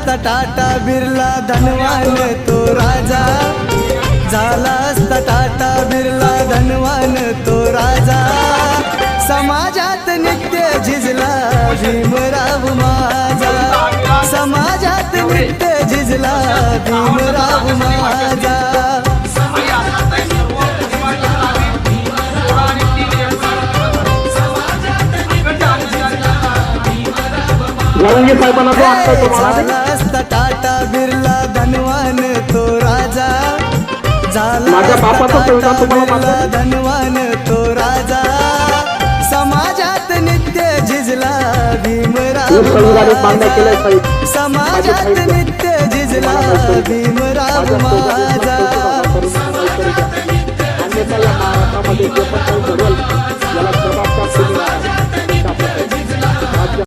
असता टाटा बिर्ला धनवान तो राजा, झाला असता टाटा बिर्ला धनवान तो राजा, समाजात नित्य झिजला भीमराव माझा, समाजात नित्य झिजला भीमराव माझा। झाला असता टाटा बिर्ला धनवान तो राजा, झाला असता टाटा बिर्ला धनवान तो राजा, समाजात नित्य झिजला भीमराव माझा, समाजात नित्य झिजला भीमराव माझा। अन्यथा या महाराष्ट्रामध्ये जे पण काही घडेल याला जबाबदार तुम्ही राहा।